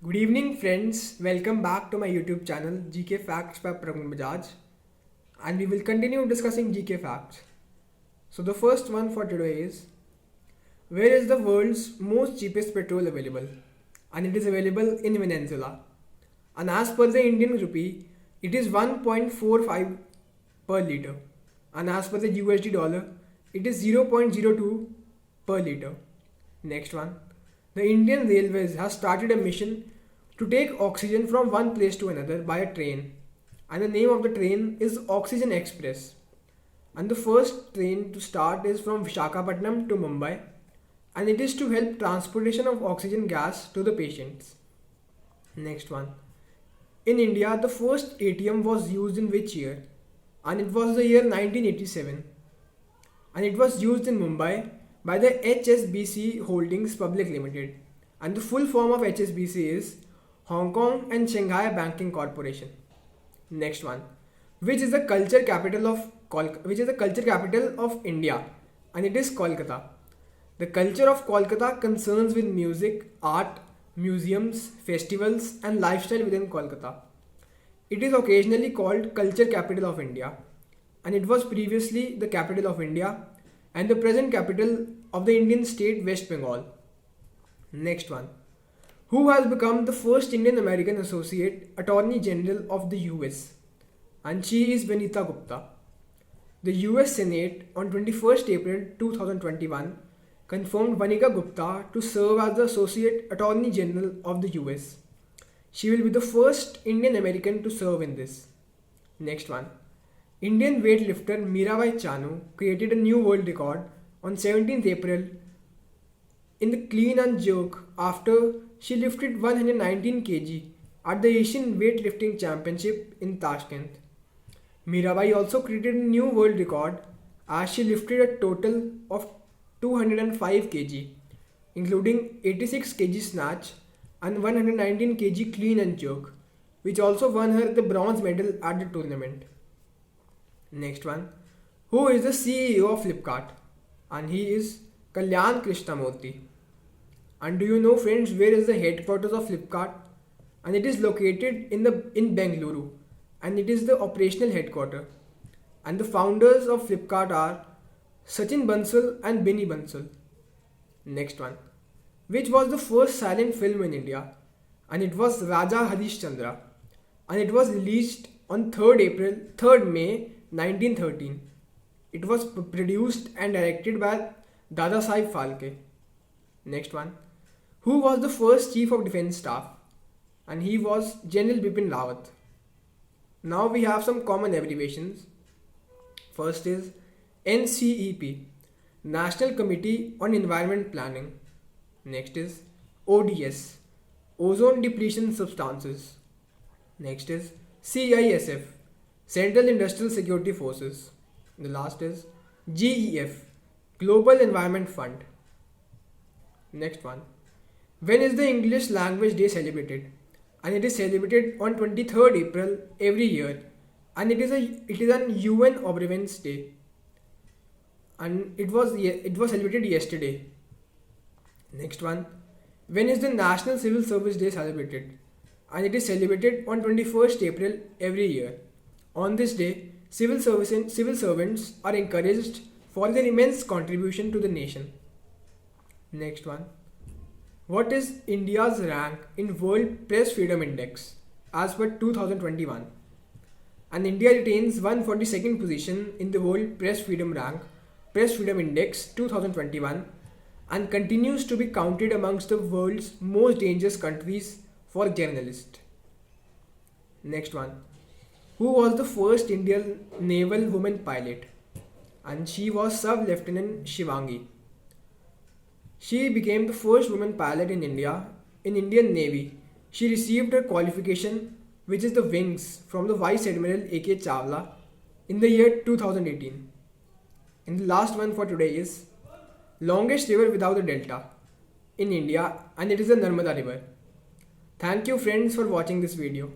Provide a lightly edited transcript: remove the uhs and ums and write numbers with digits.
Good evening, friends. Welcome back to my YouTube channel GK Facts by Praveen Bajaj, and we will continue discussing GK Facts. So, the first one for today is, where is the world's most cheapest petrol available? And it is available in Venezuela. And as per the Indian rupee, it is 1.45 per liter. And as per the USD dollar, it is 0.02 per liter. Next one. The Indian Railways has started a mission to take oxygen from one place to another by a train. And the name of the train is Oxygen Express. And the first train to start is from Visakhapatnam to Mumbai, and it is to help transportation of oxygen gas to the patients. Next one. In India, the first ATM was used in which year? And it was the year 1987. And it was used in Mumbai by the HSBC Holdings Public Limited. And the full form of HSBC is Hong Kong and Shanghai Banking Corporation. Next one. Which is the culture capital of India? And it is Kolkata. The culture of Kolkata concerns with music, art, museums, festivals, and lifestyle within Kolkata. It is occasionally called Culture Capital of India, and it was previously the capital of India and the present capital of the Indian state West Bengal. Next one. Who has become the first Indian American Associate Attorney General of the US? And she is Vanita Gupta. The US Senate on 21st April 2021 confirmed Vanika Gupta to serve as the Associate Attorney General of the US. She will be the first Indian American to serve in this. Next one. Indian weightlifter Mirabai Chanu created a new world record on 17th April in the clean and jerk after she lifted 119 kg at the Asian Weightlifting Championship in Tashkent. Mirabai also created a new world record as she lifted a total of 205 kg, including 86 kg snatch and 119 kg clean and jerk, which also won her the bronze medal at the tournament. Next one. Who is the CEO of Flipkart? And he is Kalyan Krishnamurthy. And do you know, friends, where is the headquarters of Flipkart? And it is located in Bengaluru, and it is the operational headquarters. And the founders of Flipkart are Sachin Bansal and Benny Bansal. Next one. Which was the first silent film in India? And it was Raja Harishchandra. And it was released on 3rd May 1913. It was produced and directed by Dada Sahib Phalke. Next one. Who was the first Chief of Defence Staff? And he was General Bipin Rawat. Now we have some common abbreviations. First is NCEP, National Committee on Environment Planning. Next is ODS, Ozone Depletion Substances. Next is CISF, Central Industrial Security Forces. The last is GEF, Global Environment Fund. Next one. When is the English Language Day celebrated? And it is celebrated on 23rd April every year, and it is an UN Observance Day, and it was celebrated yesterday. Next one. When is the National Civil Service Day celebrated? And it is celebrated on 21st April every year. On this day, civil servants are encouraged for their immense contribution to the nation. Next one. What is India's rank in World Press Freedom Index as per 2021? And India retains 142nd position in the World Press Freedom Index 2021, and continues to be counted amongst the world's most dangerous countries for journalists. Next one. Who was the first Indian naval woman pilot? And she was Sub Lieutenant Shivangi. She became the first woman pilot in Indian Navy. She received her qualification, which is the wings, from the Vice Admiral A.K. Chawla in the year 2018. And the last one for today is longest river without a delta in India, and it is the Narmada River. Thank you, friends, for watching this video.